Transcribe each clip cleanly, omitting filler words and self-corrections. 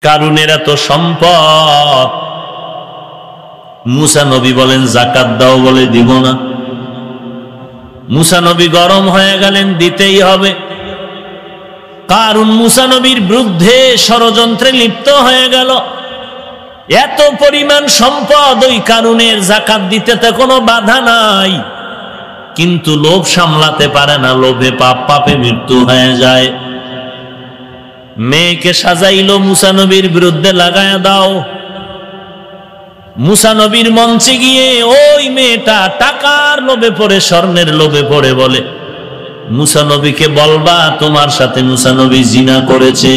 কারুনের এত সম্পদ, মুসা নবী বলেন যাকাত দাও, বলে দিব না। মুসা নবী গরম হয়ে গেলেন, দিতেই হবে। কারুন মুসা নবীর বিরুদ্ধে ষড়যন্ত্রে লিপ্ত হয়ে গেল। এত পরিমাণ সম্পদ, ওই কারুনের যাকাত দিতে তো কোনো বাধা নাই, কিন্তু লোভ সামলাতে পারে না, লোভে পাপ, পাপে মৃত্যু হয়ে যায়। মেয়েকে সাজাইলো, মুসা নবীর বিরুদ্ধে লাগায়া দাও। মুসা নবীর মঞ্চে গিয়ে ওই মেয়েটা টাকার লোভে পড়ে, স্বর্ণের লোভে পড়ে বলে, মুসা নবীকে বলবা তোমার সাথে মুসা নবী জিনা করেছে।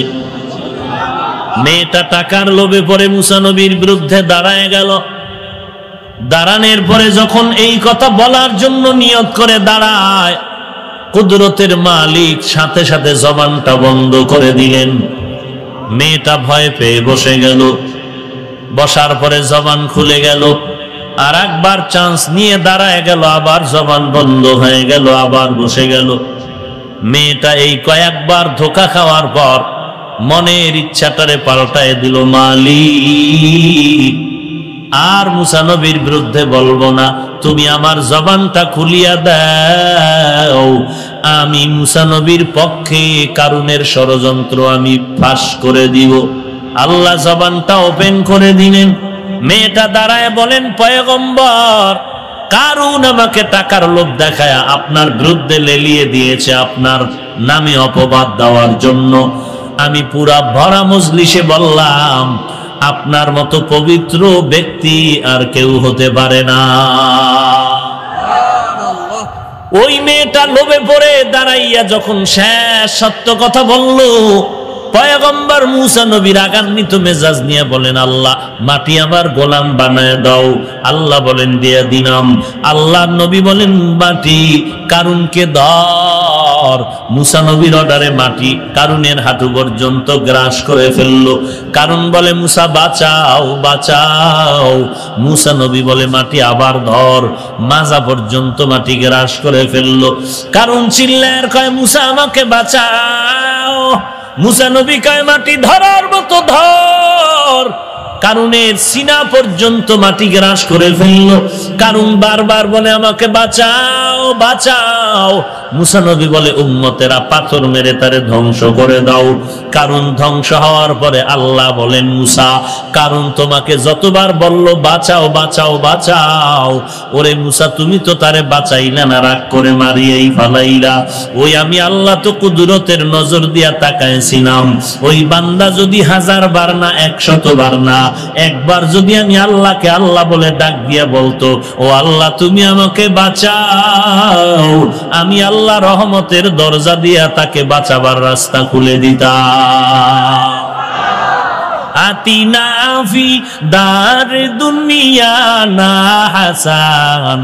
মেয়েটা টাকার লোভে পড়ে মুসা নবীর বিরুদ্ধে দাঁড়ায় গেল। দাঁড়ানোর পরে যখন এই কথা বলার জন্য নিয়ত করে দাঁড়ায়, কুদরতের মালিক সাথে সাথে জবানটা বন্ধ করে দিলেন। মেয়েটা ভয় পেয়ে বসে গেল। বসার পরে জবান খুলে গেল। আর একবার চান্স নিয়ে দাঁড়ায় গেল, আবার জবান বন্ধ হয়ে গেল, আবার বসে গেল। মেয়েটা এই কয়েকবার ধোঁকা খাওয়ার পর মনের ইচ্ছাটারে পাল্টায় দিল, মালিক আর মুসা নবীর বিরুদ্ধে বলবো না, তুমি আমার জবানটা খুলিয়া দাও, আমি মুসা নবীর পক্ষে কারুনের ষড়যন্ত্র আমি ফাঁস করে দিব। আল্লাহ জবানটা ওপেন করে দিলেন। মেয়েটা দাঁড়ায় বলেন, পয়গম্বর, কারুন আমাকে টাকার লোভ দেখায় আপনার বিরুদ্ধে লেলিয়ে দিয়েছে, আপনার নামে অপবাদ দেওয়ার জন্য। আমি পুরা ভরা মজলিসে বললাম, আপনার মতো পবিত্র ব্যক্তি আর কেউ হতে পারে না। ওই মেয়েটা লোভে পড়ে দাঁড়াইয়া যখন শেষ সত্য কথা বলল, পয়গম্বর মুসা নবী রাগান্বিত মেজাজ নিয়ে বলেন, আল্লাহ মাটি আমার গোলাম বানায় দাও। আল্লাহ বলেন, দিয়া দিলাম। আল্লাহ নবী বলেন, মাটি কারুনকে ধর। মুসা নবীর অর্ডারে মাটি কারুনের হাঁটু পর্যন্ত গ্রাস করে ফেললো। কারুন বলে, মুসা বাঁচাও, বাঁচাও। মুসা নবী বলে, মাটি আবার ধর। মাজা পর্যন্ত মাটি গ্রাস করে ফেললো। কারুন চিল্লায় কয়, মুসা আমাকে বাঁচাও। মুসা নবী কয়, মাটি ধরার মতো ধর। কারুনের সিনা পর্যন্ত মাটি গ্রাস করে ফেলল। কারুন বারবার বলে, আমাকে বাঁচাও, বাঁচাও। মুসা নবী বলে, উম্মতেরা পাথর মেরে তারে ধ্বংস করে দাও। কারুন ধ্বংস হওয়ার পরে আল্লাহ বলেন, মুসা, কারুন তোমাকে যতবার বলল বাঁচাও, বাঁচাও, বাঁচাও, ওরে মুসা তুমি তো তারে বাঁচাইলা না, রাগ করে মারিয়েই ফালাইলা। ওই আমি আল্লাহ তো কুদরতের নজর দিয়া তাকাইছিলাম, ওই বান্দা যদি 1000 বার না 100 বার না একবার যদি আমি আল্লাহকে আল্লাহ বলে ডাক দিয়া বলতো, ও আল্লাহ তুমি আমাকে বাঁচাও, আমি আল্লাহ রহমতের দরজা দিয়া তাকে বাঁচাবার রাস্তা খুলে দিতাম। আতিনা ফি দার দুনিয়া না হাসান,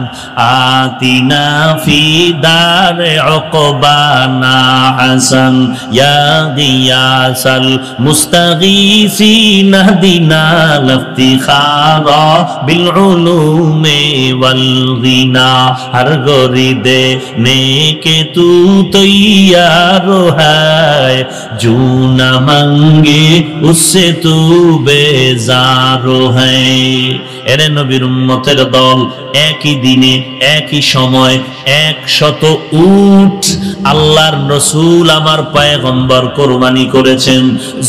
আতিনা ফি দার উকবা না হাসান, ইয়া গিয়াসাল মুস্তাগীসিন হদিনা লফতিখারা বিল উলুমি ওয়াল গিনা, হর গরিদে নেকে তু তৈয়ার হ্যায়, জু না মাঙ্গে উসসে তু বেজারো হ্যায়। এরে নবীর উম্মতের দল, একই দিনে একই সময় 100 উট আল্লাহর রসুল আমার পয়গম্বর কোরবানি করেছেন।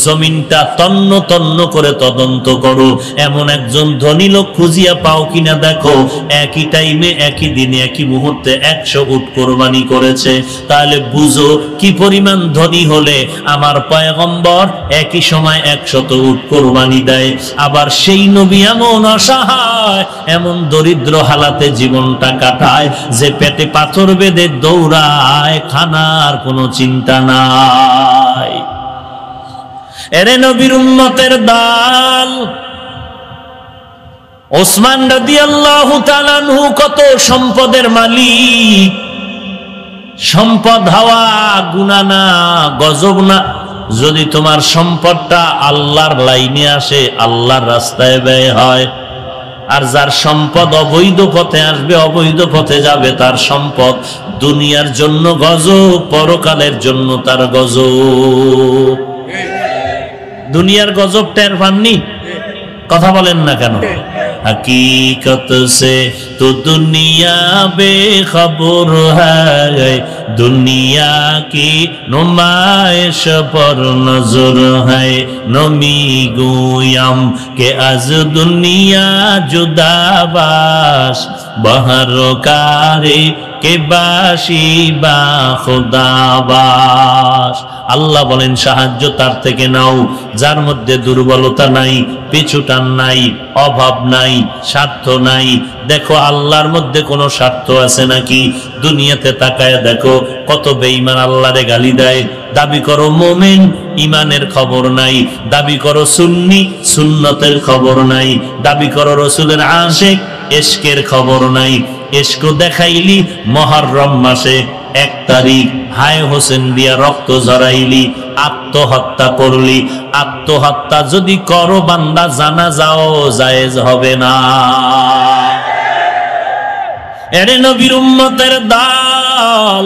জমিনটা তন্ন তন্ন করে তদন্ত করো, এমন একজন ধনী লোক খুঁজিয়া পাও কিনা দেখো, একই টাইমে একই দিনে একই মুহূর্তে 100 উট কোরবানি করেছে। তাহলে বুঝো কি পরিমাণ ধনী হলে আমার পয়গম্বর একই সময় 100 উট কোরবানি দেয়। আবার সেই নবী এমন অসহায়, এমন দরিদ্র হালাতে জীবনটা কাটায় যে পেটে পাথর বেঁধে দৌড়ায়, খানার কোনো চিন্তা নাই। এরে নবীর উম্মতের দল, ওসমান রাদিয়াল্লাহু তাআলা আনহু কত সম্পদের মালিক। সম্পদ হওয়া গুনাহ না, গজব না। যদি তোমার সম্পদটা আল্লাহর লাইনে আসে, আল্লাহর রাস্তায় ব্যয় হয়। আর যার সম্পদ অবৈধ পথে আসবে, অবৈধ পথে যাবে, তার সম্পদ দুনিয়ার জন্য গজব, পরকালের জন্য তার গজব। দুনিয়ার গজব টের পাননি? কথা বলেন না কেন? हकीकत से तो दुनिया बेखबर है, दुनिया की नुमाइश पर नजर है। नमी गोयम के अज दुनिया जुदाबाश बहर कारे के बाशी बा खुदाबाश। আল্লাহ বলেন সাহায্য তার থেকে নাও যার মধ্যে দুর্বলতা নাই, পিছুটান নাই, অভাব নাই, স্বার্থ নাই। দেখো আল্লাহর মধ্যে কোনো স্বার্থ আছে নাকি? দুনিয়াতে তাকায় দেখো কত বেঈমান আল্লাহরে গালি দেয়। দাবি করো মুমিন, ইমানের খবর নাই। দাবি করো সুন্নি, সুন্নতের খবর নাই। দাবি করো রাসূলের আশিক, ইশকের খবর নাই। ইশক দেখাইলি মুহররম মাসে 1 তারিখ হায় হোসেন দিয়া রক্ত ঝরাইলি, আত্মহত্যা করলি। আত্মহত্যা যদি করো বান্দা জানাজাও জায়েজ হবে না। এরে নবীর উম্মতের দল,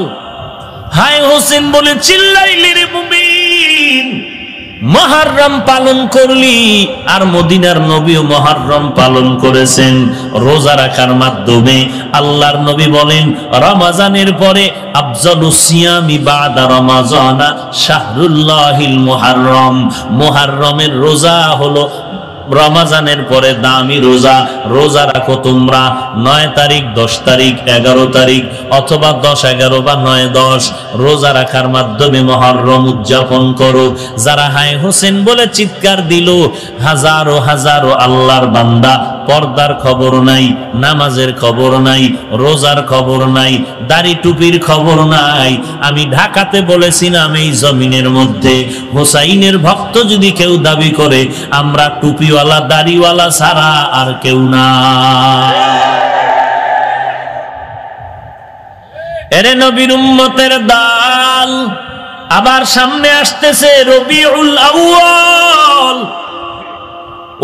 হায় হোসেন বলে চিল্লাইলি রে মুমিন। মুহররম পালন করলি, আর মদিনার নবীও মুহররম পালন করেছেন রোজা রাখার মাধ্যমে। আল্লাহর নবী বলেন রমজানের পরে আফজালুস সিয়ামি বাদা রমাজানা শাহরুল্লাহিল মুহররম। মুহররমের রোজা হলো রমজানের পরে দামি রোজা। রোজা রাখো তোমরা 9 তারিখ, 10 তারিখ, 11 তারিখ, অথবা 10, 11 বা 9, 10 রোজা রাখার মাধ্যমে মুহররম উদযাপন করো। যারা হায় হোসেন বলে চিৎকার দিল, হাজারো হাজারো আল্লাহর বান্দা পর্দার খবর নাই, নামাজের খবর নাই, রোজার খবর নাই, দাড়ি টুপির খবর নাই। আমি ঢাকাতে বলেছিলাম এই জমিনের মধ্যে হোসাইনের ভক্ত যদি কেউ দাবি করে আমরা টুপিওয়ালা দাড়িওয়ালা ছাড়া আর কেউ না। এরে নবীর উম্মতের দল, আবার সামনে আসতেছে রবিউল আউয়াল।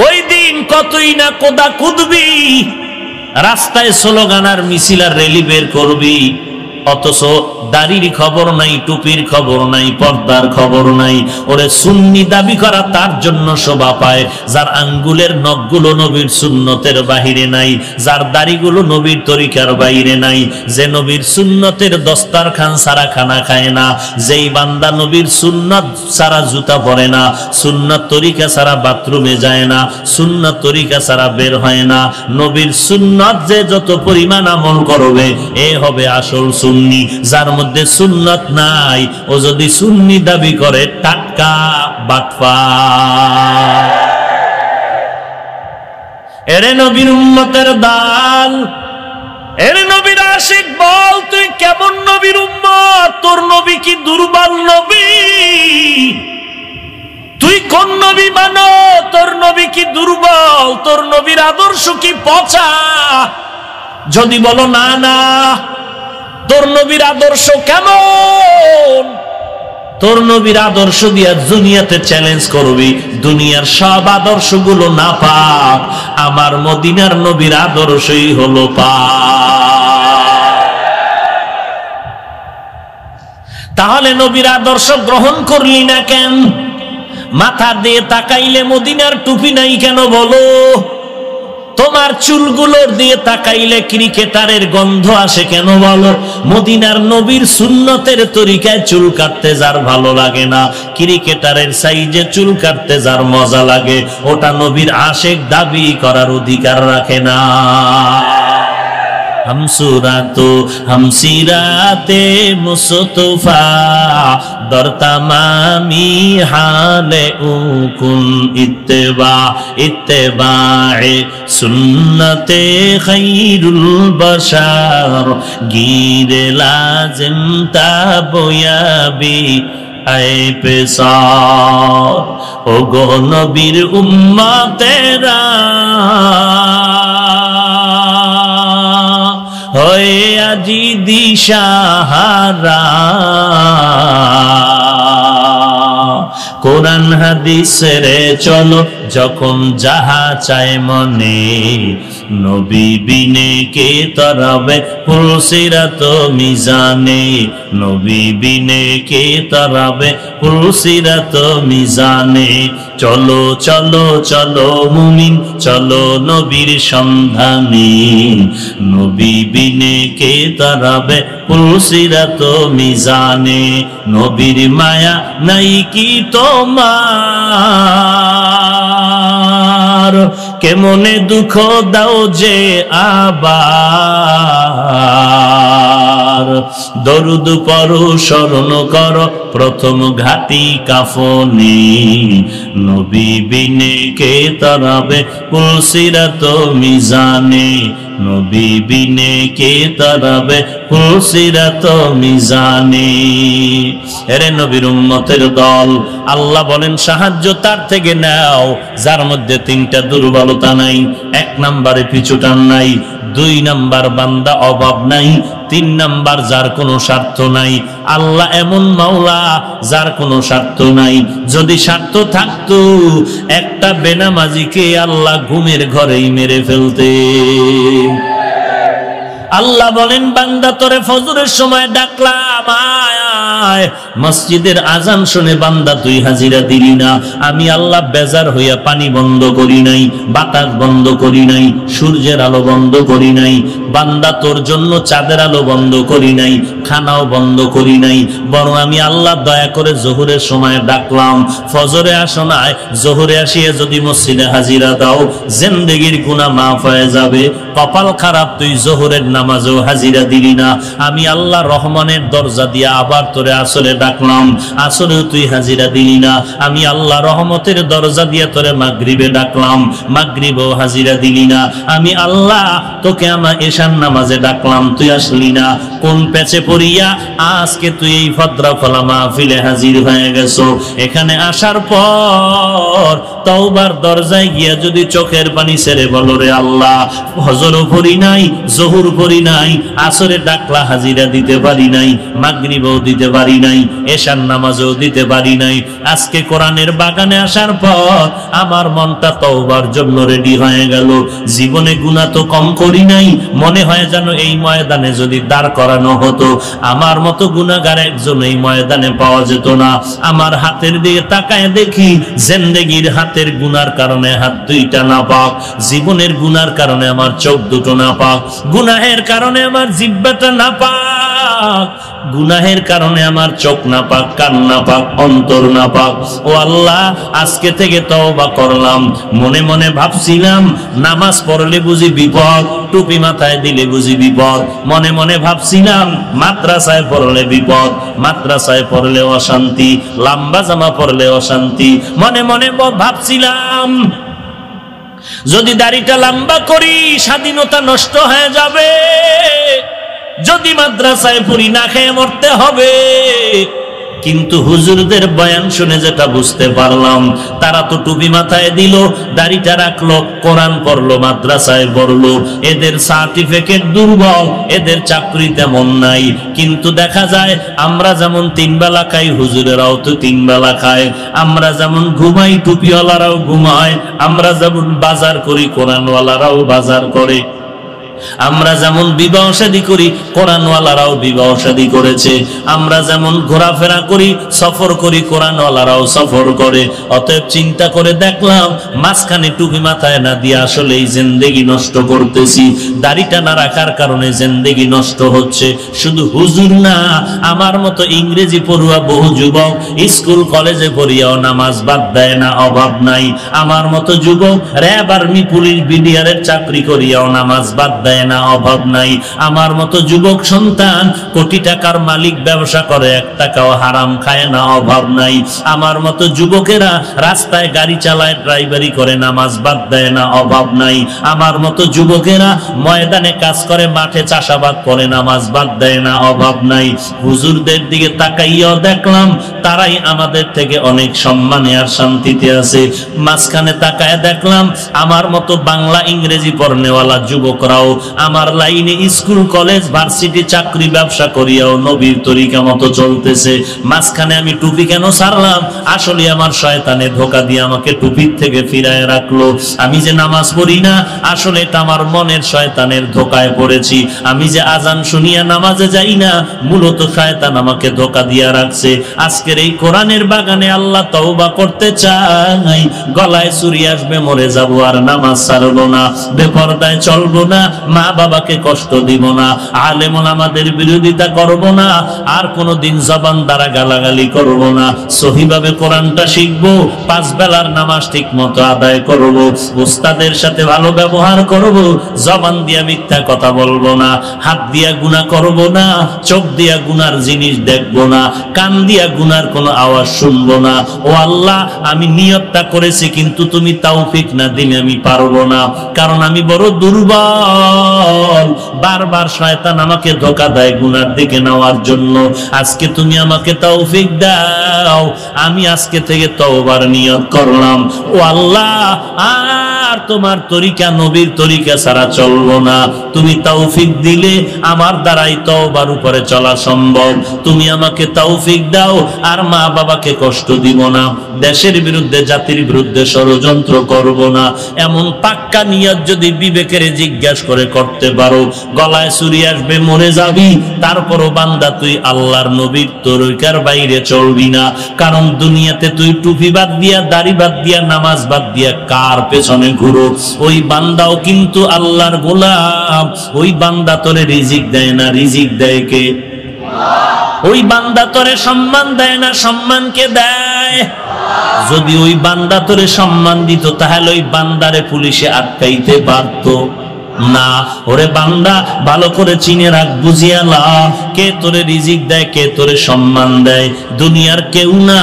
ওই দিন কতই না কোদা কুদবি, রাস্তায় স্লোগান আর মিছিল আর র্যালি বের করবি, অথচ দাড়ির খবর নাই, টুপির খবর নাই, পর্দার খবর নাই। ওরে সুন্নি দাবি করা তার জন্য শোভা পায় যার আঙ্গুলের নখগুলো নবীর সুন্নতের বাহিরে নাই, যার দাড়িগুলো নবীর তরিকার বাইরে নাই, যে নবীর সুন্নতের দস্তারখান ছাড়া খানা খায় না, যেই বান্দা নবীর সুন্নত ছাড়া জুতা পরে না, সুন্নত তরিকা ছাড়া বাথরুমে যায় না, সুন্নত তরিকা ছাড়া বের হয় না। নবীর সুন্নত যে যত পরিমাণ আমল করবে এ হবে আসল সুন্নি। যার মধ্যে সুন্নত নাই ও যদি সুন্নি দাবি করে টাটকা বাটপার। এরে নবীর উম্মতের দল, এরে নবীর আশিক, বল তুই কেমন নবীর উম্মত? তোর নবী কি দুর্বল নবী? তুই কোন নবী মানো? তোর নবী কি দুর্বল? তোর নবীর আদর্শ কি পচা? যদি বলো না না, তোর নবীর আদর্শ কেমন? তোর নবীর আদর্শ দিয়া দুনিয়াতে চ্যালেঞ্জ করবি, দুনিয়ার সব আদর্শগুলো না পাক, আমার মদিনার নবীর আদর্শই হলো পাক। তাহলে নবীর আদর্শ গ্রহণ করলি না কেন? মাথা দিয়ে তাকাইলে মদিনার টুপি নাই কেন বলো? তোমার চুলগুলোর দিয়ে তাকাইলে ক্রিকেটারের গন্ধ আসে কেন বলো? মদিনার নবীর সুন্নতের তরিকায় চুল কাটতে যার ভালো লাগে না, ক্রিকেটারের সাইজে চুল কাটতে যার মজা লাগে, ওটা নবীর আশিক দাবি করার অধিকার রাখে না। हम सूरतो हम सीराते मुस्तफा दर तमामी हाले उकुन इत्तेबा इत्तेबाए सुन्नते खैरुल बशार गिरे लाजिम ताबयाबी आए पेशार ओ गो नबीर उम्मतेरा হয়ে আজি দিশাহারা, কোরআন হাদিসের চলো যখন যাহা চায় মনে, নবী বিনে কে তরাবে পুলসিরাত মিজানে, নবী বিনে কে তরাবে পুলসিরাত মিজানে। চলো চলো চলো মুমিন চলো নবীর সন্ধানে, নবী বিনে কে তরাবে পুলসিরাত মিজানে। নবীর মায়া নাই কি তোমার, কেমনে দুঃখ দাও যে আবার, দরুদ পড়ো স্মরণ করো প্রথম ঘাটি কাফনে, নবী বিনে কে তরাবে পুলসিরাত মিজানে, নবী বিনে কে তরাবে পুলসিরাত মিজানে। এরে নবীর উম্মতের দল, আল্লাহ বলেন সাহায্য তার থেকে নাও যার মধ্যে তিনটা দুর্বলতা নাই। এক নম্বরে পিছুটান নাই, দুই নাম্বার বান্দা অভাব নাই, তিন নাম্বার যার কোনো স্বার্থ নাই। আল্লাহ এমন মাওলা যার কোনো স্বার্থ নাই। যদি স্বার্থ থাকতো একটা বেনামাজিকে আল্লাহ ঘুমের ঘরেই মেরে ফেলতেন। আল্লাহ বলেন বান্দা তোরে ফজরের সময় ডাকলাম আয়, মসজিদের আজান শুনে বান্দা তুই হাজিরা দিলি না। আমি আল্লাহ বেজার হইয়া পানি বন্ধ করি নাই, বাতাস বন্ধ করি নাই, সূর্যের আলো বন্ধ করি নাই, বান্দা তোর জন্য চাঁদের আলো বন্ধ করি নাই, খানাও বন্ধ করি নাই। বরং আমি আল্লাহ দয়া করে জোহরের সময় ডাকলাম, ফজরে আসো না, জোহরে আসিয়ে যদি মসজিদে হাজিরা দাও জিন্দেগির গুনাহ মাফ হয়ে যাবে। কপাল খারাপ তুই জোহরের নামাজও হাজিরা দিলি না। আমি আল্লাহ রহমানের দরজা দিয়ে আবার তোরে আসরে ডাকলাম, আসরেও তুই হাজিরা দিলি না। আমি আল্লাহ রহমতের দরজা দিয়ে তোরে মাগরিবে ডাকলাম, মাগরিবেও হাজিরা দিলি না। আমি আল্লাহ তোকে আমার এশার নামাজে ডাকলাম, তুই আসলি না। কোন পেছে পড়িয়া আজকে তুই এই ফদ্রা ফলা মাহফিলে হাজির হয়ে গেছো? এখানে আসার পর তওবার দরজায় গিয়া যদি চোখের পানি ছেড়ে বলো রে আল্লাহ ফজরও পড়ি নাই, জোহর পড়ি নাই, আসরে ডাকলা হাজিরা দিতে পারি নাই, মাগরিবও দিতে পারি নাই, এশার নামাজও দিতে পারি নাই। আজকে কোরআনের বাগানে আসার পর আমার মনটা তওবার জন্য রেডি হয়ে গেল। জীবনে গুনাহ তো কম করি নাই, মনে হয় যেন এই ময়দানে যদি দাঁড় করানো হতো আমার মতো গুনাহগার একজন এই ময়দানে পাওয়া যেত না। আমার হাতের দিকে তাকায় দেখি জিন্দেগির হাতের গুনার কারণে হাত দুইটা নাপাক, জীবনের গুনার কারণে আমার চোখ দুটো নাপাক, গুনাহের কারণে আমার জিহ্বাটা নাপাক, গুনাহের কারণে আমার চোখ নাপাক, কান নাপাক, অন্তর নাপাক। ও আল্লাহ আজকে থেকে তওবা করলাম। মনে মনে ভাবছিলাম নামাজ পড়লে বুঝি বিপদ, টুপি মাথায় দিলে বুঝি বিপদ। মনে মনে ভাবছিলাম মাদ্রাসায় পড়লে বিপদ, মাদ্রাসায় পড়লে অশান্তি, লম্বা জামা পড়লে অশান্তি। মনে মনে ভাবছিলাম যদি দাড়িটা লম্বা করি স্বাধীনতা নষ্ট হয়ে যাবে, যদি মাদ্রাসায় পড়ি না খেয়ে মরতে হবে। কিন্তু হুজুরদের বয়ান শুনে যেটা বুঝতে পারলাম, তারা তো টুপি মাথায় দিল, দাড়িটা রাখলো, কোরআন পড়লো, মাদ্রাসায় পড়লো, এদের সার্টিফিকেট দুর্বল, এদের চাকরি তেমন নাই। কিন্তু দেখা যায় আমরা যেমন 3 বেলা খাই হুজুরেরাও তো 3 বেলা খায়, আমরা যেমন ঘুমাই টুপিওয়ালারাও ঘুমায়, আমরা যেমন বাজার করি কোরআনওয়ালারাও বাজার করে, আমরা যেমন বিবাহ শাদী করি কোরআনওয়ালারাও বিবাহ শাদী করেছে, আমরা যেমন ঘোরাফেরা করি সফর করি কোরআনওয়ালারাও সফর করে। অতএব চিন্তা করে দেখলাম মাঝখানে টুপি মাথায় না দিয়ে আসলে এই জিন্দেগি নষ্ট করতেছি। দাড়িটা না রাখার কারণে জিন্দেগি নষ্ট হচ্ছে। শুধু হুজুর না, আমার মতো ইংরেজি পড়ুয়া বহু যুবক স্কুল কলেজে পড়িয়াও নামাজ বাদ দেয় না, অভাব নাই। আমার মতো যুবক র্যাব আর্মি পুলিশ বিডিআরের চাকরি করিয়াও নামাজ বাদ দেয় না, অভাব নাই। আমার মতো যুবক সন্তান কোটি টাকার মালিক, ব্যবসা করে 1 টাকাও হারাম খায় না, অভাব নাই। আমার মতো যুবকেরা রাস্তায় গাড়ি চালায়, ড্রাইভারি করে, নামাজ বাদ দেয় না, অভাব নাই। আমার মতো যুবকেরা ময়দানে কাজ করে, মাঠে চাষাবাদ করে, নামাজ বাদ দেয় না, অভাব নাই। হুজুরদের দিকে তাকাইয়াও দেখলাম তারাই আমাদের থেকে অনেক সম্মানে আর শান্তিতে আছে। মাঝখানে তাকায় দেখলাম আমার মতো বাংলা ইংরেজি পড়নেওয়ালা যুবকরাও আমার লাইনে স্কুল কলেজ ভার্সিটি চাকরি ব্যবসা করিয়াও নবীর তরিকা মতো চলতেছে, মাঝখানে আমি টুপি কেন ছাড়লাম? আসলে আমার শয়তানে ধোকা দিয়ে আমাকে টুপির থেকে ফিরায় রাখলো। আমি যে নামাজ পড়ি না, আসলে এটা আমার মনের শয়তানের ধোকায় পড়েছি। আমি যে আজান শুনিয়া নামাজে যাই না, মূলত শয়তান আমাকে ধোকা দিয়া রাখছে। আজকের এই কোরআনের বাগানে আল্লাহ তওবা করতে চাই, গলায় ছুরি আসবে মরে যাব আর নামাজ ছাড়বো না, বেপরদায় চলবো না, মা বাবাকে কষ্ট দিব না, আলেম ওলামাদের বিরোধিতা করব না, আর কোনোদিন জবান দ্বারা গালাগালি করব না, সহিভাবে কোরআনটা শিখবো, 5 বেলার নামাজ ঠিক মতো আদায় করব, উস্তাদের সাথে ভালো ব্যবহার করব, জবান দিয়া মিথ্যা কথা বলবো না, হাত দিয়া গুনাহ করব না, চোখ দিয়া গুনার জিনিস দেখবো না, কান দিয়া গুনার কোনো আওয়াজ শুনবো না। ও আল্লাহ, আমি নিয়তটা করেছি, কিন্তু তুমি তৌফিক না দিলে আমি পারবো না, কারণ আমি বড় দুর্বল। বারবার শয়তান আমাকে ধোঁকা দেয় গুনার দিকে নেওয়ার জন্য। আজকে তুমি আমাকে তৌফিক দাও, আমি আজকে থেকে তওবার নিয়ত করলাম। ও আল্লাহ, আর তোমার তরিকা নবীর তরিকা ছাড়া চলবো না। তুমি তৌফিক দিলে আমার দ্বারাই তওবার উপরে চলা সম্ভব। তুমি আমাকে তৌফিক দাও, আর মা বাবাকে কষ্ট দিব না, দেশের বিরুদ্ধে জাতির বিরুদ্ধে ষড়যন্ত্র করব না। এমন পাক্কা নিয়ত যদি বিবেকের জিজ্ঞাসা করে করতে পারো, গলায় ছুরি আসবে মরে যাবি, তারপরও বান্দা তুই আল্লাহর নবীর তরিকার বাইরে চলবি না। কারণ দুনিয়াতে তুই টুপি বাদ দিয়া, দাড়ি বাদ দিয়া, নামাজ বাদ দিয়া কার পেছনে ঘুরো, ওই বান্দাও কিন্তু আল্লাহর গোলাম। ওই বান্দা তোরে রিজিক দেয় না, রিজিক দেয় কে? ওই বান্দা তোরে সম্মান দেয় না, সম্মান কে দেয়? যদি ওই বান্দা তোরে সম্মান দিত, তাহলে ওই বান্দারে পুলিশে আটকাইতে পারতো না। ওরে বান্দা, ভালো করে চিনে রাখ, বুঝিয়া লা, কে তোরে রিজিক দেয়, কে তোরে সম্মান দেয়? দুনিয়ার কেউ না,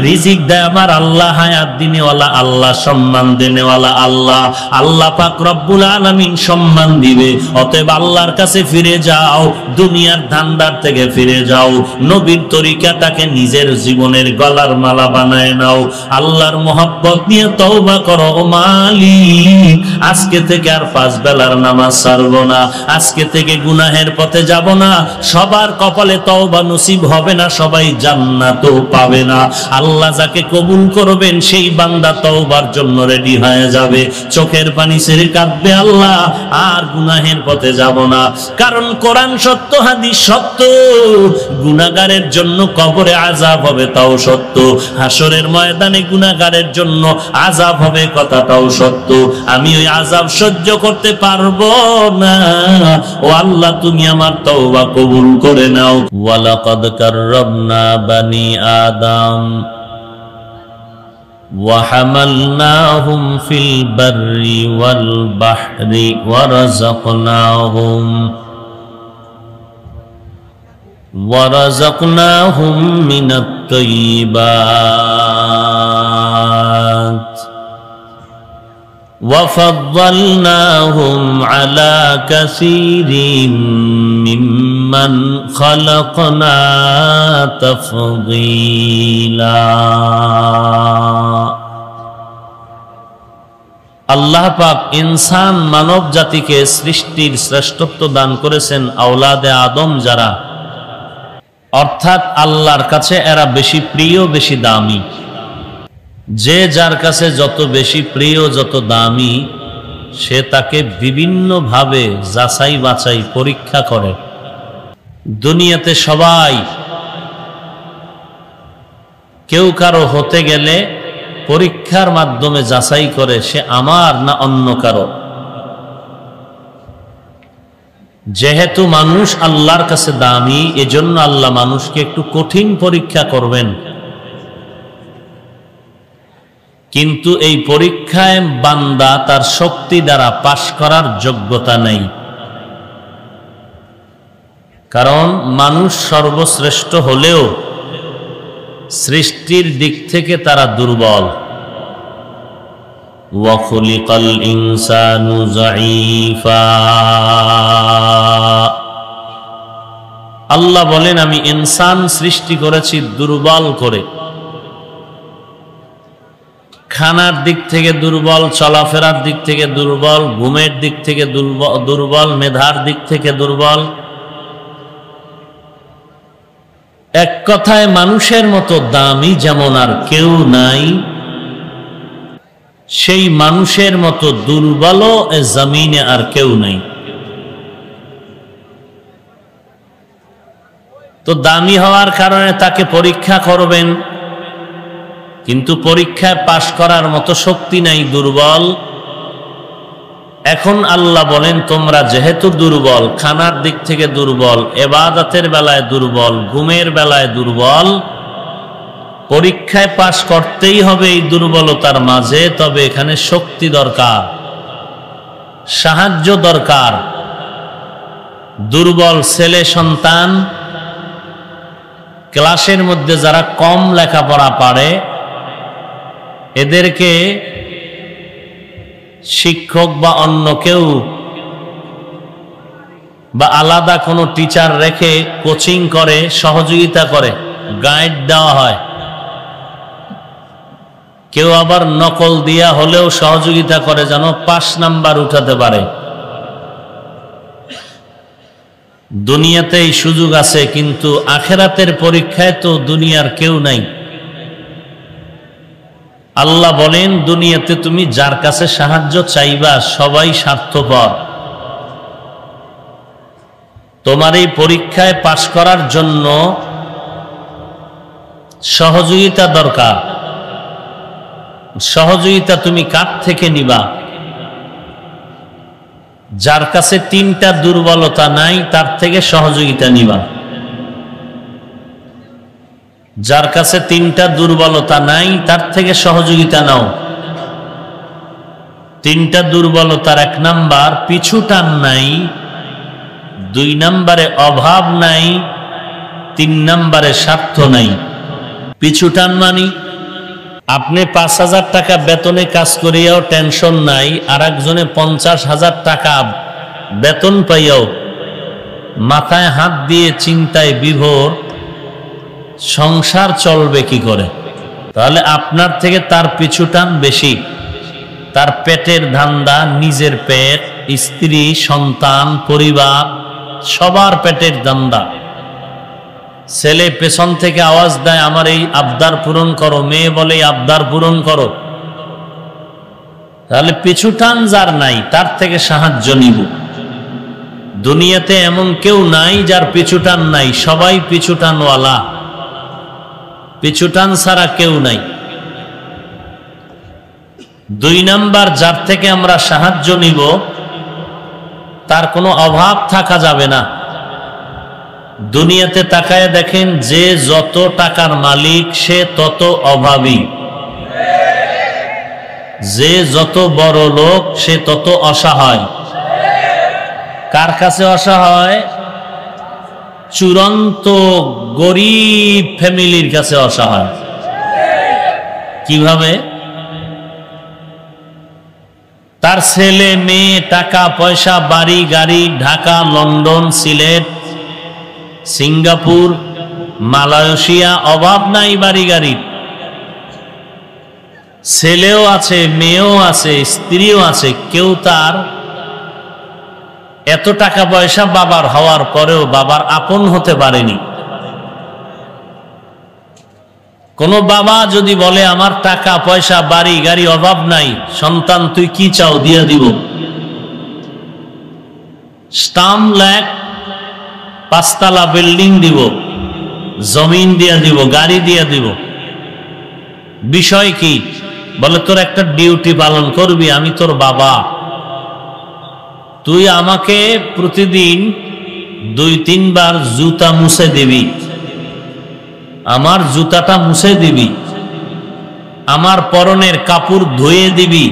রিজিক দেয় আমার আল্লাহ, হায়াত দিনেওয়ালা আল্লাহ, সম্মান দেনেওয়ালা আল্লাহ। আল্লাহ পাক রব্বুল আলামিন সম্মান দিবে। অতএব আল্লাহর কাছে ফিরে যাও, দুনিয়ার ধান্দার থেকে ফিরে যাও, নবীর তরিকাটাকে নিজের জীবনের গলার মালা বানায় নাও, আল্লাহর মহব্বত নিয়ে তওবা করো। ও মালিক, আজকে থেকে আর 5 বেলার নামাজ ছাড়বো না, আজকে থেকে গুনাহের পথে যাব না। সবার কপালে তওবা নসিব হবে না, সবাই জান্নাতও পাবে না। আল্লাহ যাকে কবুল করবেন সেই বান্দা তওবার জন্য রেডি হয়ে যাবে, চোখের পানি ছেড়ে কাঁদবে, আল্লাহ আর গুনাহের পথে যাব না। কারণ কোরআন সত্য, হাদিস সত্য। গুনাহগারের জন্য কবরে আযাব হবে, তাও সত্য। হাসরের ময়দানে গুনাহগারের জন্য আযাব হবে, কথাটাও সত্য। আমি ওই আযাব সহ্য করতে পারবো না। ও আল্লাহ, তুমি আমার তওবা কবুল করে নাও। ওয়ালাকাদ কাররামনা বানি আদম ওয়া হামালনাহুম ফিল বাররি ওয়াল বাহরি ওয়া রাযাকনাহুম মিনাত তাইয়্যিবাত وفضلناهم على كثير ممن خلقنا تفضيلا। আল্লাহ পাক ইনসান মানব জাতিকে সৃষ্টির শ্রেষ্ঠত্ব দান করেছেন আওলাদে আদম যারা, অর্থাৎ আল্লাহর কাছে এরা বেশি প্রিয়, বেশি দামি। যে যার কাছে যত বেশি প্রিয়, যত দামি, সে তাকে বিভিন্নভাবে যাচাই বাছাই পরীক্ষা করে। দুনিয়াতে সবাই কেউ কারো হতে গেলে পরীক্ষার মাধ্যমে যাচাই করে সে আমার না অন্য কারো। যেহেতু মানুষ আল্লাহর কাছে দামি, এজন্য আল্লাহ মানুষকে একটু কঠিন পরীক্ষা করবেন। কিন্তু এই পরীক্ষায় বান্দা তার শক্তি দ্বারা পাশ করার যোগ্যতা নেই, কারণ মানুষ সর্বশ্রেষ্ঠ হলেও সৃষ্টির দিক থেকে তারা দুর্বল। ওয়া খুলিকাল ইনসানু যায়ীফা। আল্লাহ বলেন, আমি ইনসান সৃষ্টি করেছি দুর্বল করে। খানার দিক থেকে দুর্বল, চলাফেরার দিক থেকে দুর্বল, ঘুমের দিক থেকে দুর্বল, মেধার দিক থেকে দুর্বল। এক কথায় মানুষের মতো দামি যেমন আর কেউ নাই, সেই মানুষের মতো দুর্বলও এ জমিনে আর কেউ নাই। তো দামি হওয়ার কারণে তাকে পরীক্ষা করবেন, কিন্তু পরীক্ষায় পাশ করার মতো শক্তি নাই, দুর্বল। এখন আল্লাহ বলেন, তোমরা যেহেতু দুর্বল, খানার দিক থেকে দুর্বল, ইবাদতের বেলায় দুর্বল, ঘুমের বেলায় দুর্বল, পরীক্ষায় পাশ করতেই হবে এই দুর্বলতার মাঝে। তবে এখানে শক্তি দরকার, সাহায্য দরকার। দুর্বল ছেলে সন্তান, ক্লাসের মধ্যে যারা কম লেখাপড়া পারে, এদেরকে শিক্ষক বা অন্য কেউ বা আলাদা কোনো টিচার রেখে কোচিং করে, সহযোগিতা করে, গাইড দেওয়া হয়। কেউ আবার নকল দিয়া হলেও সহযোগিতা করে যেন 5 নাম্বার উঠাতে পারে। দুনিয়াতে এই সুযোগ আছে, কিন্তু আখেরাতের পরীক্ষায় তো দুনিয়ার কেউ নাই। আল্লাহ বলেন, দুনিয়াতে তুমি যার কাছে সাহায্য চাইবা সবাই স্বার্থপর। তোমার এই পরীক্ষায় পাশ করার জন্য সহযোগিতা দরকার। সহযোগিতা তুমি কার থেকে নিবা? যার কাছে 3টা দুর্বলতা নাই তার থেকে সহযোগিতা নিবা। যার কাছে 3টা দুর্বলতা নাই তার থেকে সহযোগিতা নাও। 3টা দুর্বলতার 1 নাম্বার পিছু টান নাই, 2 নাম্বারে অভাব নাই, 3 নাম্বারে স্বার্থ নাই। পিছু টান মানি আপনি 5,000 টাকা বেতনে কাজ করিয়াও টেনশন নাই, আর একজনে 50,000 টাকা বেতন পাইয়াও মাথায় হাত দিয়ে চিন্তায় বিভোর, সংসার চলবে কি করে? তাহলে আপনার থেকে তার পিছু টান বেশি। তার পেটের ধান্দা, নিজের পেট, স্ত্রী, সন্তান, পরিবার, সবার পেটের ধান্দা। ছেলে পেছন থেকে আওয়াজ দেয়, আমার এই আবদার পূরণ করো, মেয়ে বলে আবদার পূরণ করো। তাহলে পিছু টান যার নাই তার থেকে সাহায্য নিব। দুনিয়াতে এমন কেউ নাই যার পিছু টান নাই, সবাই পিছু টানওয়ালা। পিছু টান ছাড়া কেউ নাই। 2 নাম্বার, যার থেকে আমরা সাহায্য নিব তার কোনো অভাব থাকা যাবে না। দুনিয়াতে তাকায় দেখেন, যে যত টাকার মালিক সে তত অভাবী, যে যত বড় লোক সে তত অসহায়। কার কাছে অসহায়? চূড়ান্ত গরিব ফ্যামিলির কাছে অসহায়। কিভাবে? তার ছেলে মেয়ে, টাকা পয়সা, বাড়ি গাড়ি, Dhaka, London, Sylhet, Singapore, Malaysia, অভাব নাই বাড়ি গাড়ির। ছেলেও আছে, মেয়েও আছে, স্ত্রীও আছে। কেউ তার এত টাকা পয়সা বাবার হওয়ার পরেও বাবার আপন হতে পারেনি। কোন বাবা যদি বলে আমার টাকা পয়সা, বাড়ি গাড়ি, অভাব নাই, সন্তান তুই কি চাও দিয়ে দিব, স্টাম্প লেখ, 5 তলা বিল্ডিং দিব, জমিন দিয়ে দিব, গাড়ি দিয়ে দিব। বিষয় কি? বলে তোর একটা ডিউটি পালন করবি, আমি তোর বাবা, তুই আমাকে প্রতিদিন 2-3 বার জুতা মুছে দিবি, আমার জুতাটা মুছে দিবি, আমার পরনের কাপড় ধুয়ে দিবি।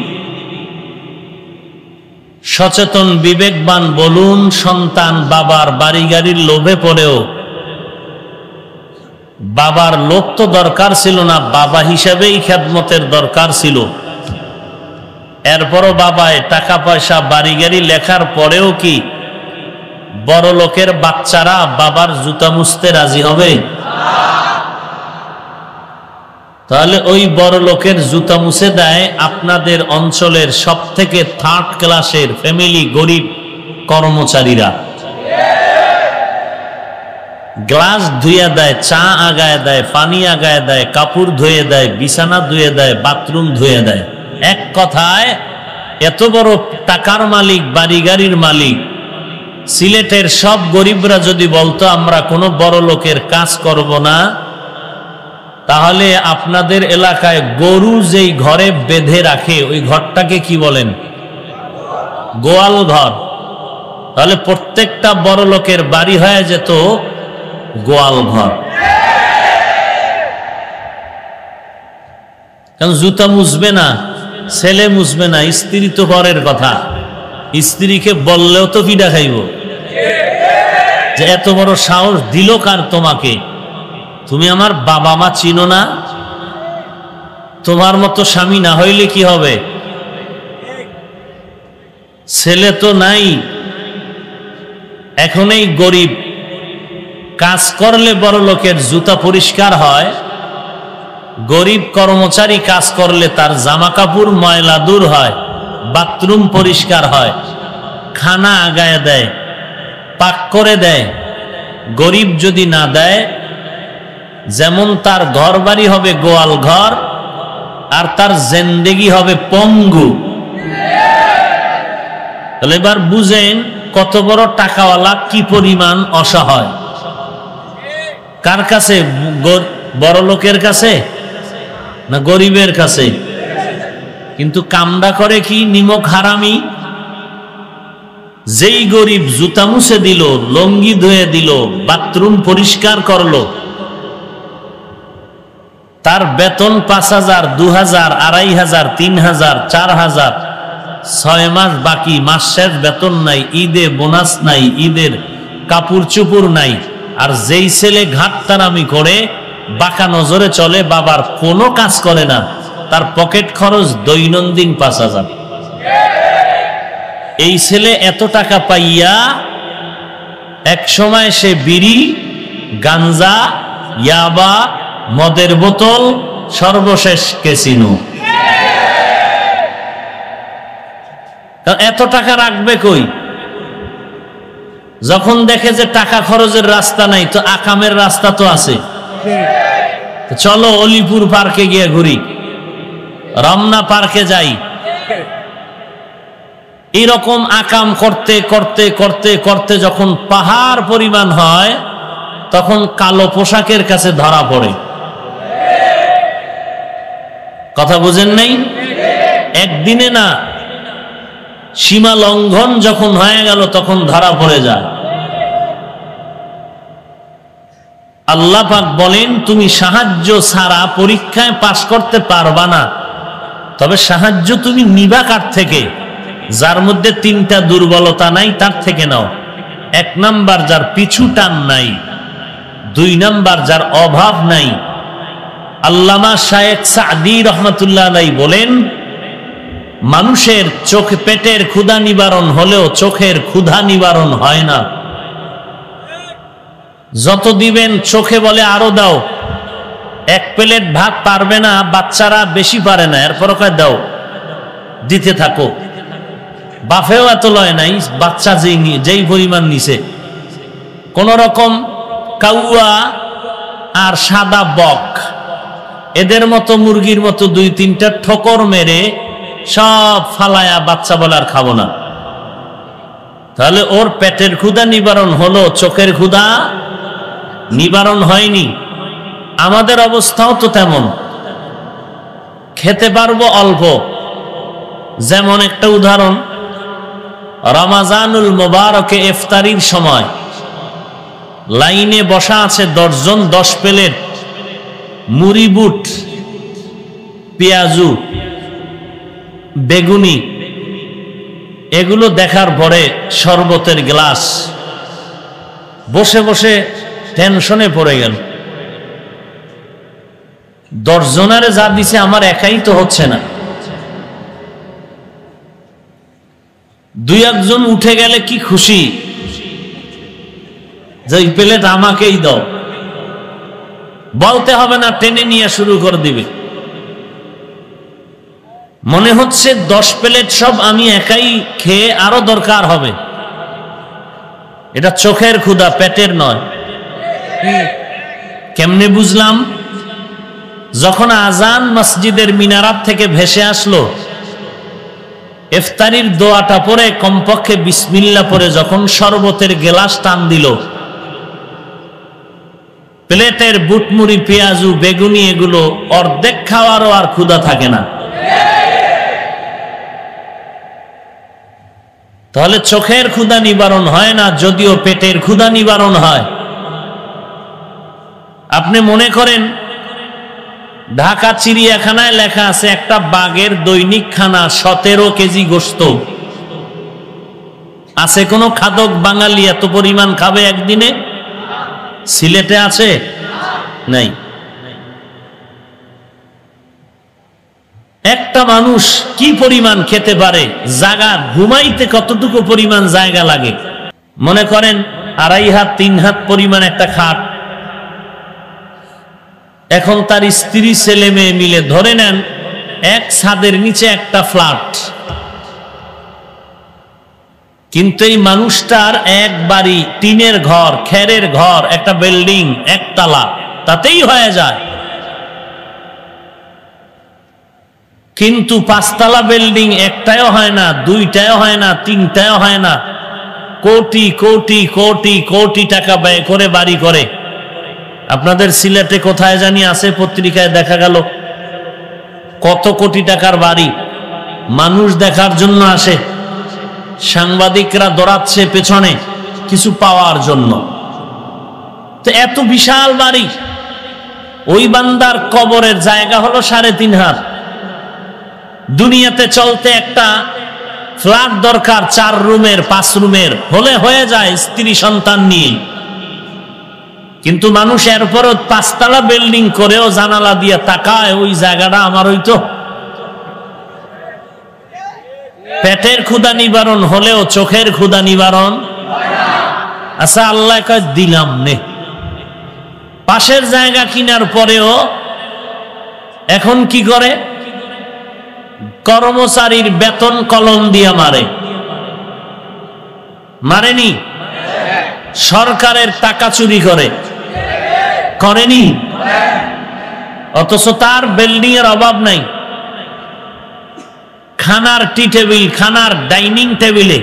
সচেতন বিবেকবান বলুন, সন্তান বাবার বাড়ি গাড়ির লোভে পড়েও, বাবার লোভ তো দরকার ছিল না, বাবা হিসাবেই খেদমতের দরকার ছিল। এরপরও বাবায় টাকা পয়সা, বাড়ি গাড়ি লেখার পরেও কি বড় লোকের বাচ্চারা বাবার জুতা মুছতে রাজি হবে? তাহলে ওই বড় লোকের জুতা মুছে দেয় আপনাদের অঞ্চলের সবথেকে থার্ড ক্লাসের ফ্যামিলি গরিব কর্মচারীরা। গ্লাস ধুয়ে দেয়, চা আগায় দেয়, পানি আগায় দেয়, কাপড় ধুয়ে দেয়, বিছানা ধুয়ে দেয়, বাথরুম ধুয়ে দেয়। এক কথায় এত বড় টাকার মালিক, বাড়ি গাড়ির মালিক সিলেটের সব গরিবরা যদি বলতো আমরা কোনো বড় লোকের কাজ করব না, তাহলে আপনাদের এলাকায় গরু যেই ঘরে বেঁধে রাখে ওই ঘরটাকে কি বলেন? গোয়াল ঘর। তাহলে প্রত্যেকটা বড় লোকের বাড়ি হয়ে যেত গোয়াল ঘর। কারণ জুতা মুছবে না, ছেলে মুছবে না, স্ত্রী তো পরের কথা। স্ত্রীকে বললেও তো পিডা খাইব যে এত বড় সাহস দিল কার তোমাকে? তুমি আমার বাবা মা চিনো না? তোমার মতো স্বামী না হইলে কি হবে? ছেলে তো নাই, এখন এই গরিব কাজ করলে বড় লোকের জুতা পরিষ্কার হয়, গরিব কর্মচারী কাজ করলে তার জামা কাপড় ময়লা দূর হয়, বাথরুম পরিষ্কার হয়, খানা আগায় দেয়, পাক করে দেয়। গরিব যদি না দেয়, যেমন তার ঘর বাড়ি হবে গোয়াল ঘর, আর তার জিন্দেগি হবে পঙ্গু। তাহলে এবার বুঝেন কত বড় টাকাওয়ালা কি পরিমাণ অসহায়। কার কাছে? বড় লোকের কাছে না গরিবের কাছে? কিন্তু কামড়া করে কি নিমক হারামি। যেই গরিব জুতা মুছে দিল, লঙ্গি ধুয়ে দিল, বাথরুম পরিষ্কার করলো, তার বেতন 5,000, 2,000, 2,500, 3,000, 4,000, 6 মাস বাকি, মাস শেষ, বেতন নাই, ঈদে বোনাস নাই, ঈদের কাপড় চুপড় নাই। আর যেই ছেলে ঘাটতারামি করে বাঁকা নজরে চলে, বাবার কোনো কাজ করে না, তার পকেট খরচ দৈনন্দিন 5,000। এই ছেলে এত টাকা পাইয়া এক সময় সে বিড়ি, গাঞ্জা, ইয়াবা, মদের বোতল, সর্বশেষ ক্যাসিনো। এত টাকা রাখবে কই? যখন দেখে যে টাকা খরচের রাস্তা নাই, তো আকামের রাস্তা তো আছে। চলো অলিপুর পার্কে গিয়ে ঘুরি, রমনা পার্কে যাই। এরকম আকাম করতে করতে করতে করতে যখন পাহাড় পরিমাণ হয়, তখন কালো পোশাকের কাছে ধরা পড়ে। কথা বুঝেন নাই? একদিনে না, সীমা লঙ্ঘন যখন হয়ে গেল তখন ধরা পড়ে যায়। আল্লাহ পাক বলেন, তুমি সাহায্য ছাড়া পরীক্ষায় পাশ করতে পারবা না, তবে সাহায্য তুমি নিবা কার থেকে? যার মধ্যে 3টা দুর্বলতা নাই তার থেকে নাও। 1 নাম্বার যার পিছু টান নাই, 2 নাম্বার যার অভাব নাই। আল্লামা শায়েখ সাদি রহমাতুল্লাহ আলাইহি বলেন, মানুষের চোখ পেটের ক্ষুধা নিবারণ হলেও চোখের ক্ষুধা নিবারণ হয় না। যত দিবেন চোখে বলে আরো দাও। 1 প্লেট ভাত পারবে না, বাচ্চারা বেশি পারে না, এরপর কয় দাও, দিতে থাকো। বাফেও এত লয় নাই, বাচ্চা যেই পরিমাণ নিছে। কোন রকম কাউয়া আর সাদা বক এদের মতো মুরগির মতো 2-3টা ঠোকর মেরে সব ফালায়া বাচ্চা বলার খাবো না। তাহলে ওর পেটের ক্ষুধা নিবারণ হলো, চোখের ক্ষুধা নিবারণ হয়নি। আমাদের অবস্থাও তো তেমন, খেতে পারবো অল্প। যেমন একটা উদাহরণ, রমাজানুল মোবারকে ইফতারির সময় লাইনে বসা আছে 10 জন, 10 প্লেট মুড়ি, বুট, পেঁয়াজু, বেগুনি, এগুলো দেখার পরে শরবতের গ্লাস, বসে বসে টেনশনে পড়ে গেল। 10 জনারে যা দিছে আমার একাই তো হচ্ছে না। 2-1 জন উঠে গেলে কি খুশি যে প্লেট আমাকেই দাও, বলতে হবে না, টেনে নিয়ে শুরু করে দিবে। মনে হচ্ছে 10 প্লেট সব আমি একাই খেয়ে আরো দরকার হবে। এটা চোখের ক্ষুধা, পেটের নয়। কেমনে বুঝলাম? যখন আজান মসজিদের মিনারাত থেকে ভেসে আসলো, ইফতারির দোয়াটা পরে কমপক্ষে বিসমিল্লাহ পরে যখন শরবতের গ্লাস টান দিল, প্লেটের বুটমুড়ি, পেঁয়াজু, বেগুনি এগুলো অর্ধেক খাওয়ারও আর ক্ষুধা থাকে না। তাহলে চোখের ক্ষুধা নিবারণ হয় না, যদিও পেটের ক্ষুধা নিবারণ হয়। আপনি মনে করেন ঢাকা চিড়িয়াখানায় লেখা আছে একটা বাঘের দৈনিক খানা 17 কেজি গোশত। আছে কোন খাদক বাঙালি এত পরিমাণ খাবে একদিনে? সিলেটে আছে? নাই। একটা মানুষ কি পরিমাণ খেতে পারে? জায়গা ঘুমাইতে কতটুকু পরিমাণ জায়গা লাগে? মনে করেন 2.5 হাত 3 হাত পরিমাণ একটা খাট। এখন তার স্ত্রী ছেলে মেয়ে মিলে ধরে নেন এক ছাদের নিচে একটা ফ্ল্যাট, কিন্তু এই মানুষটার এক বাড়ি, টিনের ঘর, খেরের ঘর, একটা বিল্ডিং, একতলা, তাতেই হয়ে যায়। কিন্তু 5তলা বিল্ডিং একটাও হয় না, 2টাও হয় না, 3টাও হয় না, কোটি কোটি কোটি কোটি টাকা ব্যয় করে বাড়ি করে। আপনাদের সিলেটে কোথায় জানি আছে, পত্রিকায় দেখা গেল কত কোটি টাকার বাড়ি। মানুষ দেখার জন্য আসে, সাংবাদিকরা দৌড়াচ্ছে পেছনে কিছু পাওয়ার জন্য। তো এত বিশাল বাড়ি, ওই বান্দার কবরের জায়গা হলো 3.5 হাত। দুনিয়াতে চলতে একটা ফ্ল্যাট দরকার 4 রুমের 5 রুমের, হলে হয়ে যায় স্ত্রী সন্তান নিয়ে। কিন্তু মানুষ এরপরও 5তলা বিল্ডিং করেও জানালা দিয়ে তাকায়, ওই জায়গাটা আমার হইতো। পেটের ক্ষুধা নিবারণ হলেও চোখের ক্ষুধা নিবারণ। আচ্ছা, আল্লাহ কয় দিলাম নে। পাশের জায়গা কিনার পরেও এখন কি করে? কর্মচারীর বেতন কলম দিয়ে মারে। মারেনি? সরকারের টাকা চুরি করে, করেনি? অথচ তার বিল্ডিং এর অভাব নাই। খানার টি টেবিল, খানার ডাইনিং টেবিলে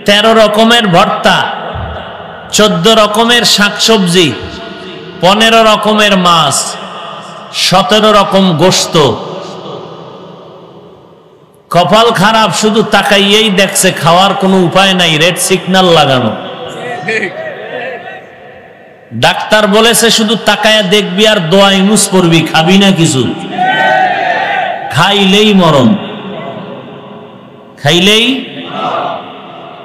13 রকমের ভর্তা, 14 রকমের শাকসবজি, 15 রকমের মাছ, 17 রকম গোশত। কপাল খারাপ, শুধু তাকাইয়েই দেখছে, খাওয়ার কোনো উপায় নাই, রেড সিগন্যাল লাগানো। ডাক্তার বলেছে শুধু তাকায়া দেখবি আর দোয়া ইউনুস পড়বি, খাবি না কিছু। খাইলেই মরণ, খাইলেই।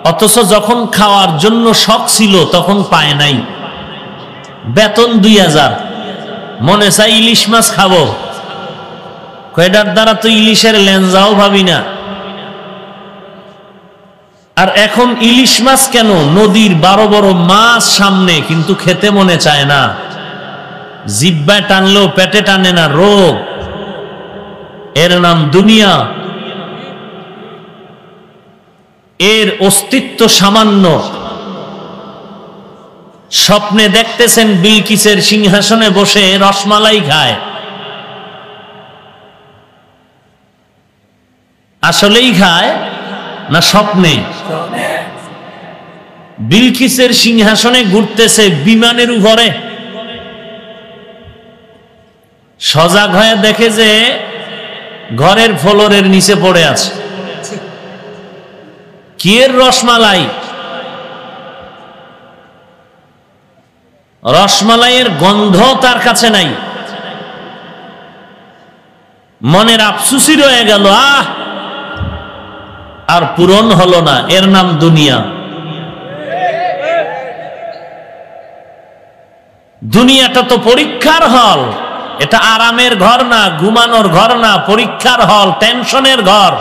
অথচ যখন খাওয়ার জন্য শখ ছিল তখন পায় নাই। বেতন 2000, মনে চাই ইলিশ মাছ খাবো, কয়টার দ্বারা তো ইলিশের লেঞ্জাও ভাবি না। আর এখন ইলিশ মাছ কেন? নদীর 12 বড় মাছ সামনে, কিন্তু খেতে মনে চায় না। জিহ্বায় টানলেও পেটে টানে না, রোগ। এর নাম দুনিয়া। এর অস্তিত্ব সামান্য। স্বপ্নে দেখতেছেন বিলকিসের সিংহাসনে বসে রসমালাই খায়, আসলেই খায় না স্বপ্নে? বিলকিসের সিংহাসনে ঘুরতেছে বিমানের উপরে, সজাগ হয়ে দেখে যে ঘরের ফ্লোরের নিচে পড়ে আছে। কি এর রসমালাই? রসমালাইয়ের গন্ধ তার কাছে নাই। মনের আফসুসি রয়ে গেল, আর পূরণ হলো না। এর নাম দুনিয়া। দুনিয়াটা তো পরীক্ষার হল। এটা আরামের ঘর না, ঘুমানোর ঘর না, পরীক্ষার হল, টেনশনের ঘর।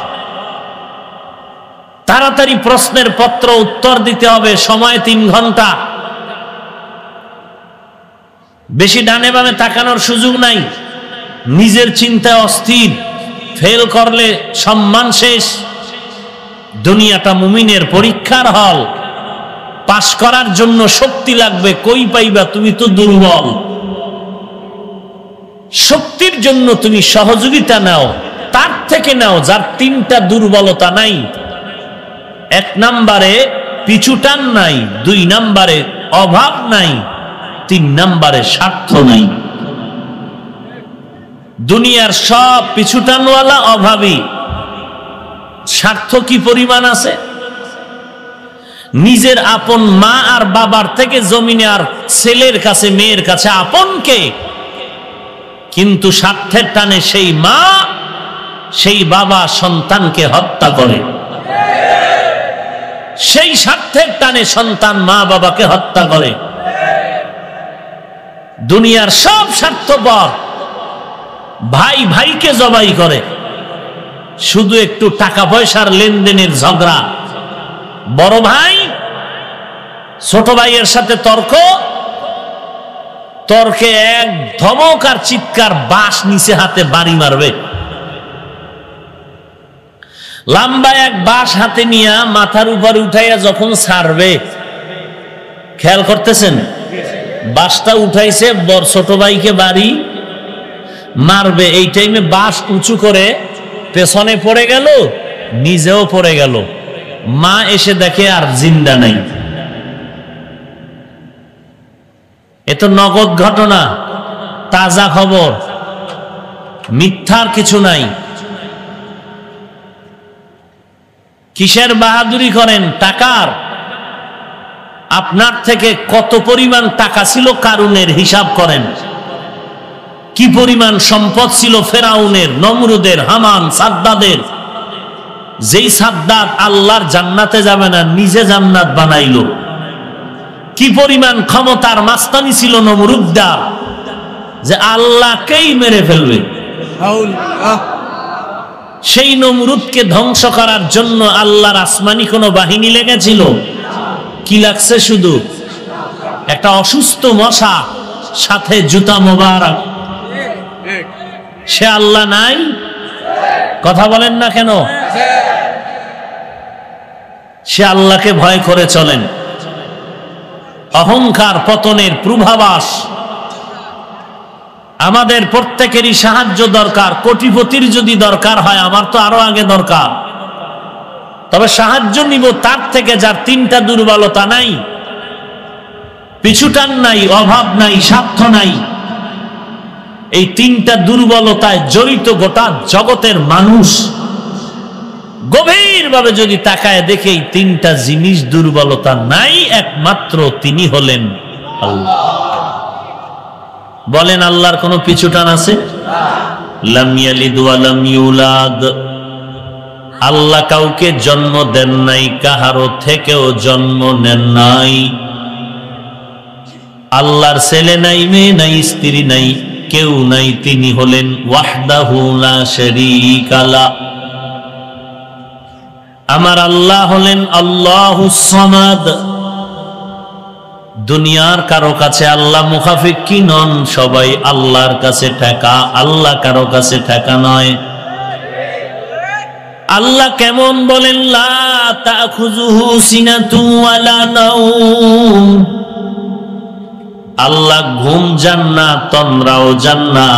তাড়াতাড়ি প্রশ্নের পত্র উত্তর দিতে হবে, সময় 3 ঘন্টা। বেশি ডানে বামে তাকানোর সুযোগ নাই। নিজের চিন্তায় অস্থির, ফেল করলে সম্মান শেষ। দুনিয়াটা মুমিনের পরীক্ষার হল। পাশ করার জন্য শক্তি লাগবে, কই পাইবা? তুমি তো দুর্বল। শক্তির জন্য তুমি সহযোগিতা নাও, তার থেকে নাও যার তিনটা দুর্বলতা নাই। এক নম্বরে পিছুটান নাই, দুই নম্বরে অভাব নাই, তিন নম্বরে স্বার্থ নাই। দুনিয়ার সব পিছুটানওয়ালা অভাবী, স্বার্থ কি পরিমাণ আছে? নিজের আপন মা আর বাবার থেকে জমিনে আর ছেলের কাছে মেয়ের কাছে আপন কে? কিন্তু স্বার্থের টানে সেই মা সেই বাবা সন্তানকে হত্যা করে। সেই স্বার্থের টানে সন্তান মা বাবাকে হত্যা করে। দুনিয়ার সব স্বার্থপর, ভাই ভাইকে জবাই করে। শুধু একটু টাকা পয়সার লেনদেনের ঝগড়া, বড় ভাই ছোট ভাইয়ের সাথে তর্ক, তর্কে এক ধমক আর চিৎকার, বাঁশ নিচে হাতে বাড়ি মারবে। লম্বা এক বাঁশ হাতে নিয়ে মাথার উপরে উঠাইয়া যখন ছাড়বে, খেয়াল করতেছেন? বাঁশটা উঠাইছে, ছোট ভাইকে বাড়ি মারবে। এই টাইমে বাঁশ উঁচু করে পেছনে পড়ে গেল, নিজেও পড়ে গেল। মা এসে দেখে আর জিন্দা নাই। এ তো নগদ ঘটনা, তাজা খবর, মিথ্যার কিছু নাই। কিসের বাহাদুরি করেন? টাকার। আপনার থেকে কত পরিমাণ টাকা ছিল কারুনের হিসাব করেন। কি পরিমাণ সম্পদ ছিল ফেরাউনের, নমরুদের, হামান, সাদ্দাদের। যেই সাদ্দাত আল্লাহর জান্নাতে যাবে না, নিজে জান্নাত বানাইলো। কি পরিমাণ ক্ষমতার মাস্তানি ছিল নমরুদ্দার, যে আল্লাহকেই মেরে ফেলবে। সেই নমরুদকে ধ্বংস করার জন্য আল্লাহর আসমানি কোন বাহিনী লেগেছিল? কি লাগছে? শুধু একটা অসুস্থ মশা, সাথে জুতা মোবারক। সে আল্লাহ নাই? কথা বলেন না কেন? সে আল্লাহকে ভয় করে চলেন। অহংকার পতনের পূর্বাভাস। আমাদের প্রত্যেকেরই সাহায্য দরকার। কোটিপতির যদি দরকার হয়, আমার তো আরো আগে দরকার, তবে সাহায্য নিব তার থেকে যার তিনটা দুর্বলতা নাই, পিছুটান নাই, অভাব নাই, স্বার্থ নাই। এই তিনটা দুর্বলতায় জড়িত গোটা জগতের মানুষ গভীরভাবে যদি তাকায় দেখে এই তিনটা জিনিস দুর্বলতা নাই, একমাত্র তিনি হলেন আল্লাহ। বলেন, আল্লাহর কোন পিছুটান আছে? লাম ইয়ালিদ ওয়া লাম ইউলাদ। আল্লাহ কাউকে জন্ম দেন নাই, কাহারো থেকেও জন্ম নেন নাই। আল্লাহর ছেলে নাই, মেয়ে নাই, স্ত্রী নাই, কেউ নাই। তিনি হলেন ওয়াহদাহু লা শারীকা লা। আমার আল্লাহ হলেন আল্লাহুস সামাদ। দুনিয়ার কারো কাছে আল্লাহ মুখাফিক্কি নন, সবাই আল্লাহর কাছে ঠেকা, আল্লাহ কারো কাছে ঠেকা নয়। আল্লাহ কেমন বলেন? লা তাখুযুহু সিনাতুন ওয়ালা নাওম। আল্লাহ ঘুম যান না, তন্দ্রাও যান না।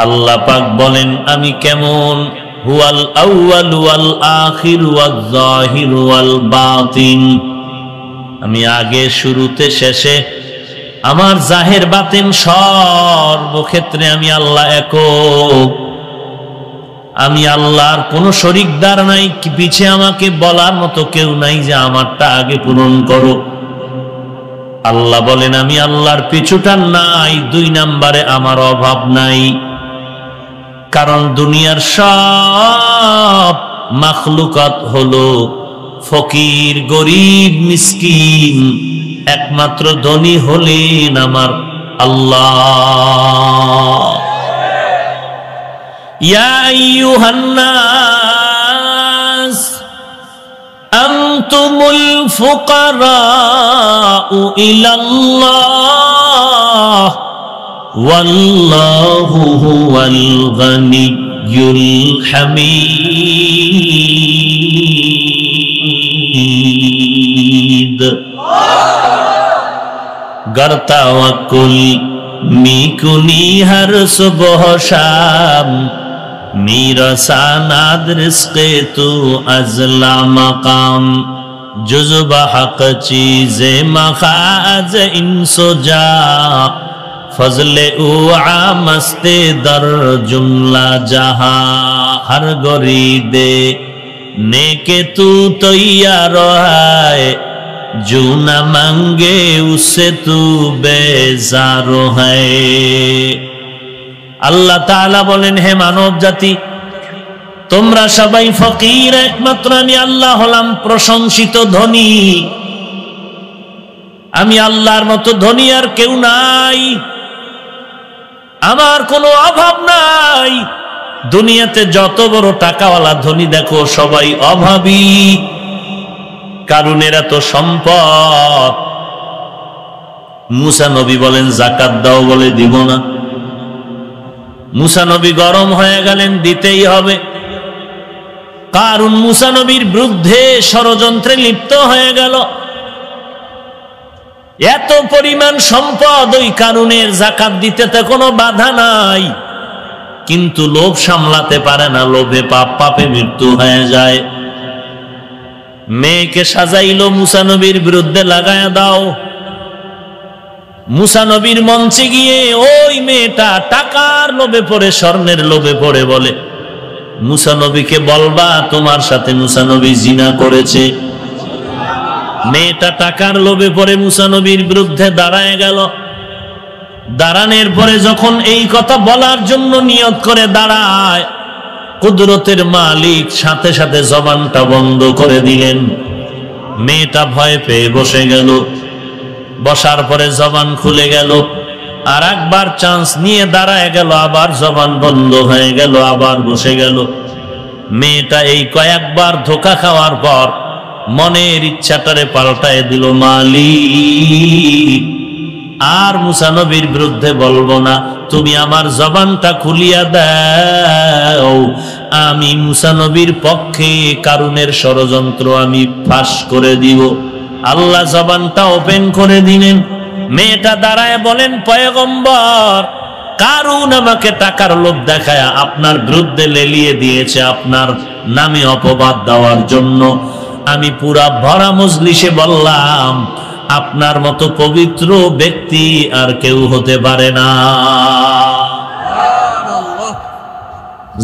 আল্লাহ পাক বলেন, আমি কেমন? হুয়াল আউয়াল ওয়াল আখির ওয়াল যাহির ওয়াল বাতিন। আমি আগে, শুরুতে, শেষে, আমার জাহের বাতিন সর্বক্ষেত্রে আমি আল্লাহ একক। আমি আল্লাহর কোনো শরিকদার নাই, পিছে আমাকে বলার মতো কেউ নাই যে আমারটা আগে পূরণ করো। আল্লাহ বলেন, আমি আল্লাহর পিছুটান নাই। দুই নম্বরে আমার অভাব নাই। কারণ দুনিয়ার সব মাখলুকাত হলো ফকির, গরিব, মিসকিন। একমাত্র ধনী হলেন আমার আল্লাহ। ইয়া আইয়ুহান নাস আনতুমুল ফুকারাউ ইলাল্লাহ ওয়াল্লাহু হুয়াল গানিয়্যুল হামিদ। गर तवक्कुल मिकुनी हर सुबह शाम, मेरा सानाद रिज़्क़े तू अज़ला मकाम, जुज़्ब हक़ चीज़े मखाज़ इंसो जा, फज़ले ऊ आमस्ते दर जुमला जहां, हर गरीदे नेके तू तैयार है, जो न मांगे उससे तू बेजार है। আল্লাহ তাআলা বলেন, হে মানব জাতি, তোমরা সবাই ফকির, একমাত্র আমি আল্লাহ হলাম প্রশংসিত ধনী। আমি আল্লাহর মতো ধনী আর কেউ নাই, আমার কোনো অভাব নাই। দুনিয়াতে যত বড় টাকাওয়ালা ধনী দেখো সবাই অভাবী। কারুনের এত সম্পদ, মুসা নবী বলেন যাকাত দাও, বলে দিব না। মুসা নবী গরম হয়ে গেলেন, দিতেই হবে। কারুন মুসা নবীর বিরুদ্ধে ষড়যন্ত্রে লিপ্ত হয়ে গেল। এত পরিমাণ সম্পদ ওই কারুনের, যাকাত দিতে তো কোনো বাধা নাই, কিন্তু লোভ সামলাতে পারে না, লোভে পাপ, পাপে মৃত্যু হয়ে যায়। মেয়েকে সাজাইলো, মুসা নবীর বিরুদ্ধে লাগায়া দাও। মুসা নবীর মঞ্চে গিয়ে ওই মেয়েটা টাকার লোভে পড়ে, স্বর্ণের লোভে পড়ে বলে, মুসা নবীকে বলবা তোমার সাথে মুসা নবী জিনা করেছে। মেয়েটা টাকার লোভে পড়ে মুসা নবীর বিরুদ্ধে দাঁড়ায় গেল। দাঁড়ানোর পরে যখন এই কথা বলার জন্য নিয়ত করে দাঁড়ায়, কুদরতের মালিক সাথে সাথে জবানটা বন্ধ করে দিলেন। মেয়েটা ভয় পেয়ে বসে গেল। বসার পরে জবান খুলে গেল। আর একবার চান্স নিয়ে দাঁড়ায় গেল, আবার জবান বন্ধ হয়ে গেল, আবার বসে গেল। মেয়েটা এই কয়েকবার ধোঁকা খাওয়ার পর মনের ইচ্ছাটারে পাল্টায় দিল, মালিক আর মুসা নবীর বিরুদ্ধে বলবো না, তুমি আমার জবানটা খুলিয়া দাও, আমি মুসা নবীর পক্ষে কারুনের ষড়যন্ত্র আমি ফাঁস করে দিব। আল্লাহ জবানটা ওপেন করে দিলেন। মেয়েটা দাঁড়ায় বলেন, পয়গম্বর, কারুন আমাকে টাকার লোভ দেখায় আপনার বিরুদ্ধে লেলিয়ে দিয়েছে, আপনার নামে অপবাদ দেওয়ার জন্য। আমি পুরা ভরা মজলিসে বললাম, আপনার মতো পবিত্র ব্যক্তি আর কেউ হতে পারে না।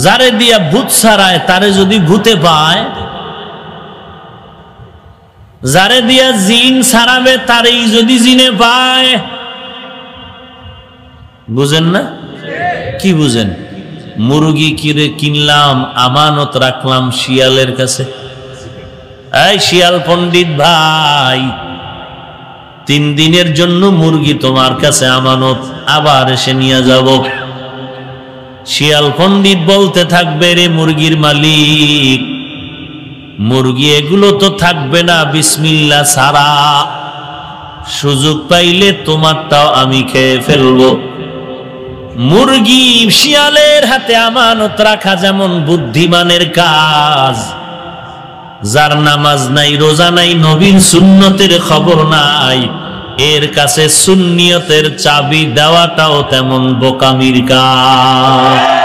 যারে দিয়া ভূত ছাড়ায় তারে যদি ভূতে পায়, যারে দিয়া জিন ছাড়াবে তারেই যদি জিনে পায়। বুঝেন না? কি বুঝেন? মুরগি কিরে কিনলাম, আমানত রাখলাম শিয়ালের কাছে। এই শিয়াল পণ্ডিত ভাই, 3 দিনের জন্য মুরগি তোমার কাছে আমানত, আবার এসে নিয়ে যাব। শিয়াল পণ্ডিত বলতে থাকবে, রে মুরগির মালিক, মুরগি এগুলো তো থাকবে না বিসমিল্লাহ ছাড়া, সুযোগ পাইলে তোমারটাও আমি খেয়ে ফেলবো। মুরগি শিয়ালের হাতে আমানত রাখা যেমন বুদ্ধিমানের কাজ, যার নামাজ নাই, রোজা নাই, নবীর সুন্নতের খবর নাই, এর কাছে সুন্নিয়তের চাবি দেওয়াটাও তেমন বোকামির কাজ।